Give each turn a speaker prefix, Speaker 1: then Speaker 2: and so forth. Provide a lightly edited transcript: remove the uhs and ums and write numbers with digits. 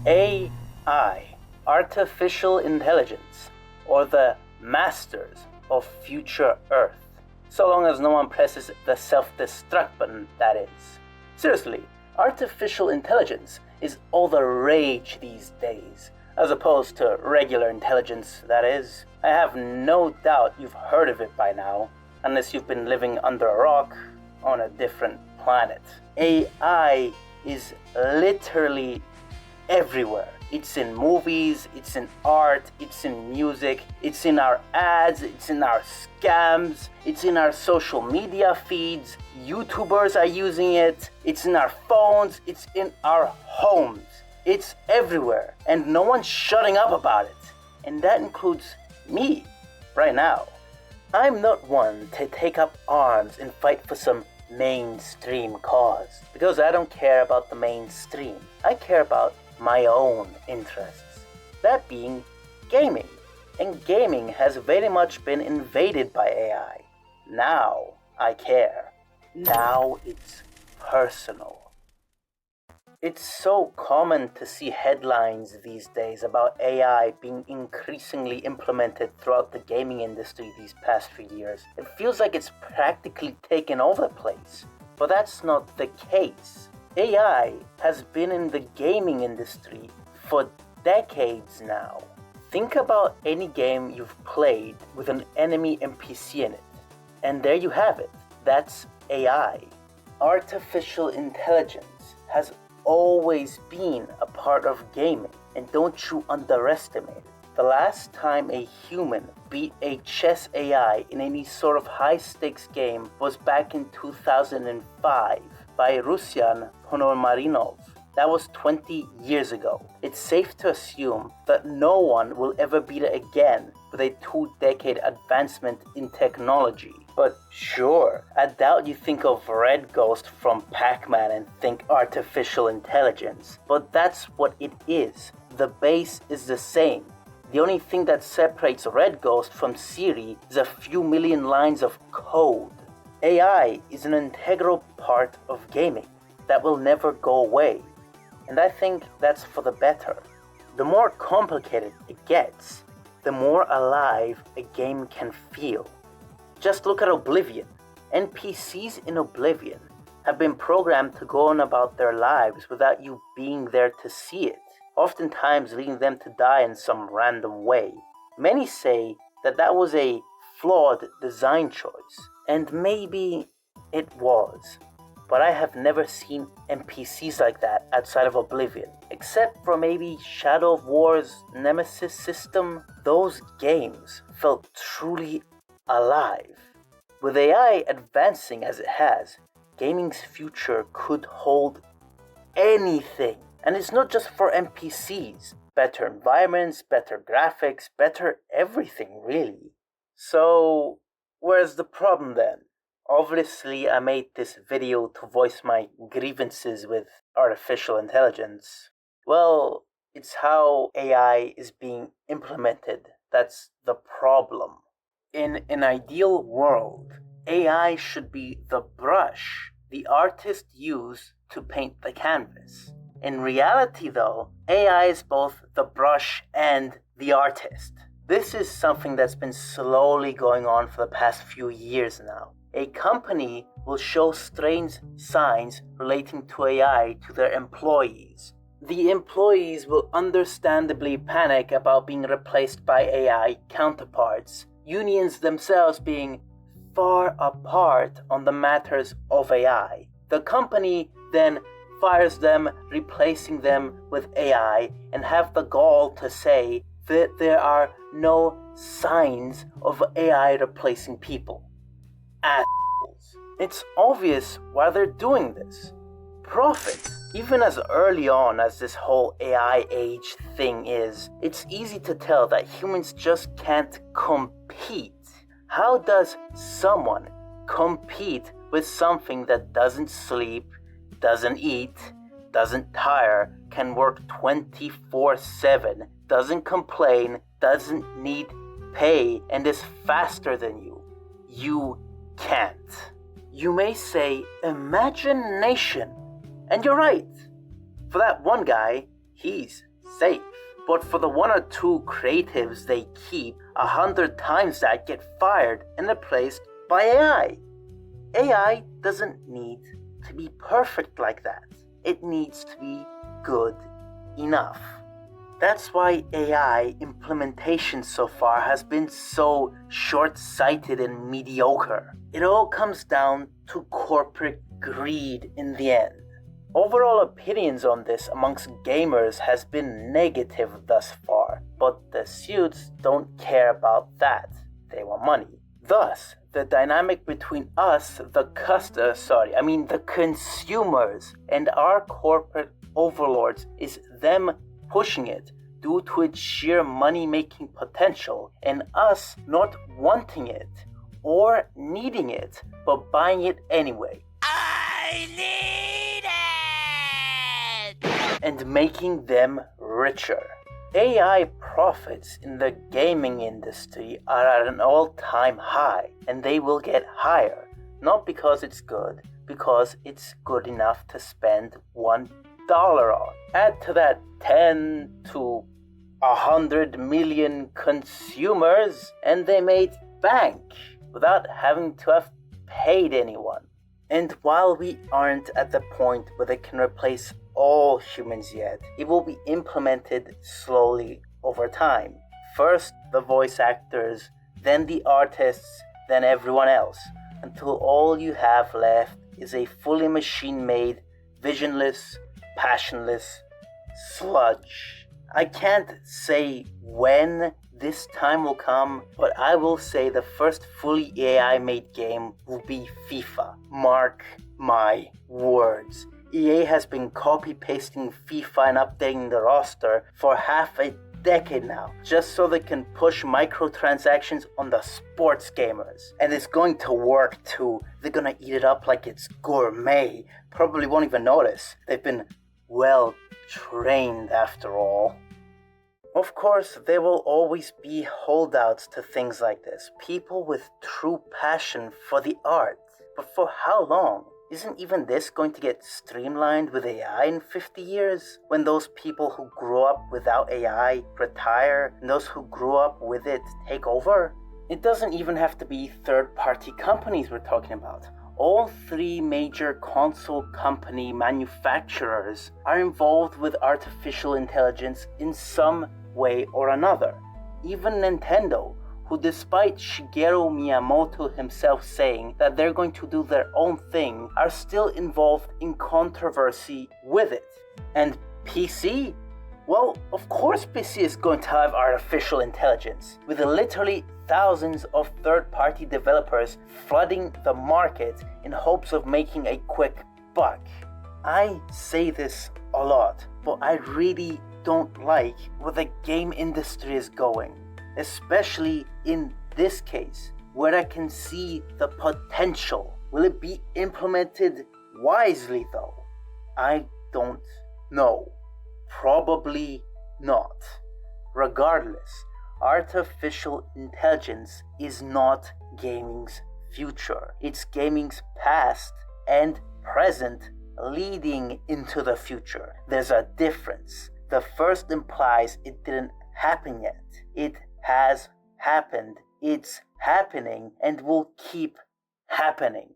Speaker 1: AI, artificial intelligence, or the masters of future Earth. So long as no one presses the self-destruct button, that is. Seriously, artificial intelligence is all the rage these days, as opposed to regular intelligence, that is. I have no doubt you've heard of it by now, unless you've been living under a rock on a different planet. AI is literally everywhere. It's in movies, it's in art, it's in music, it's in our ads, it's in our scams, it's in our social media feeds, YouTubers are using it, it's in our phones, it's in our homes. It's everywhere, and no one's shutting up about it. And that includes me, right now. I'm not one to take up arms and fight for some mainstream cause, because I don't care about the mainstream. I care about my own interests, that being gaming. And gaming has very much been invaded by AI. Now I care. Now it's personal. It's so common to see headlines these days about AI being increasingly implemented throughout the gaming industry these past few years. It feels like it's practically taken over the place. But that's not the case. AI has been in the gaming industry for decades now. Think about any game you've played with an enemy NPC in it. And there you have it. That's AI. Artificial intelligence has always been a part of gaming, and don't you underestimate it. The last time a human beat a chess AI in any sort of high-stakes game was back in 2005 by Russian Ponomarinov. That was 20 years ago. It's safe to assume that no one will ever beat it again with a 2-decade advancement in technology. But sure, I doubt you think of Red Ghost from Pac-Man and think artificial intelligence. But that's what it is. The base is the same. The only thing that separates Red Ghost from Siri is a few million lines of code. AI is an integral part of gaming that will never go away. And I think that's for the better. The more complicated it gets, the more alive a game can feel. Just look at Oblivion. NPCs in Oblivion have been programmed to go on about their lives without you being there to see it, oftentimes leading them to die in some random way. Many say that was a flawed design choice, and maybe it was. But I have never seen NPCs like that outside of Oblivion, except for maybe Shadow of War's Nemesis system. Those games felt truly alive. With AI advancing as it has, gaming's future could hold anything. And it's not just for NPCs. Better environments, better graphics, better everything, really. So, where's the problem then? Obviously, I made this video to voice my grievances with artificial intelligence. Well, it's how AI is being implemented that's the problem. In an ideal world, AI should be the brush the artist used to paint the canvas. In reality, though, AI is both the brush and the artist. This is something that's been slowly going on for the past few years now. A company will show strange signs relating to AI to their employees. The employees will understandably panic about being replaced by AI counterparts, unions themselves being far apart on the matters of AI. The company then fires them, replacing them with AI, and have the gall to say that there are no signs of AI replacing people. Assholes. It's obvious why they're doing this. Profit. Even as early on as this whole AI age thing is, it's easy to tell that humans just can't compete. How does someone compete with something that doesn't sleep, doesn't eat, doesn't tire, can work 24/7, doesn't complain, doesn't need pay, and is faster than you? You can't. You may say imagination, and you're right. For that one guy, he's safe. But for the 1 or 2 creatives they keep, 100 times that get fired and replaced by AI. AI doesn't need to be perfect like that. It needs to be good enough. That's why AI implementation so far has been so short-sighted and mediocre. It all comes down to corporate greed in the end. Overall opinions on this amongst gamers has been negative thus far, but the suits don't care about that. They want money. Thus, the dynamic between us, the consumers, and our corporate overlords is them pushing it due to its sheer money-making potential, and us not wanting it or needing it, but buying it anyway. I need it! And making them richer. AI profits in the gaming industry are at an all-time high, and they will get higher, not because it's good, because it's good enough to spend $1 on. Add to that 10 to 100 million consumers, and they made bank without having to have paid anyone. And while we aren't at the point where they can replace all humans yet, it will be implemented slowly over time. First the voice actors, then the artists, then everyone else, until all you have left is a fully machine-made, visionless, passionless sludge. I can't say when this time will come, but I will say the first fully AI-made game will be FIFA. Mark my words. EA has been copy-pasting FIFA and updating the roster for half a decade now, just so they can push microtransactions on the sports gamers. And it's going to work too. They're gonna eat it up like it's gourmet. Probably won't even notice. They've been well trained after all. Of course, there will always be holdouts to things like this. People with true passion for the art. But for how long? Isn't even this going to get streamlined with AI in 50 years? When those people who grew up without AI retire, and those who grew up with it take over? It doesn't even have to be third-party companies we're talking about. All 3 major console company manufacturers are involved with artificial intelligence in some way or another. Even Nintendo, who despite Shigeru Miyamoto himself saying that they're going to do their own thing, are still involved in controversy with it. And PC? Well, of course PC is going to have artificial intelligence, with literally thousands of third-party developers flooding the market in hopes of making a quick buck. I say this a lot, but I really don't like where the game industry is going, especially in this case, where I can see the potential. Will it be implemented wisely though? I don't know. Probably not. Regardless, artificial intelligence is not gaming's future. It's gaming's past and present leading into the future. There's a difference. The first implies it didn't happen yet. It has happened. It's happening and will keep happening.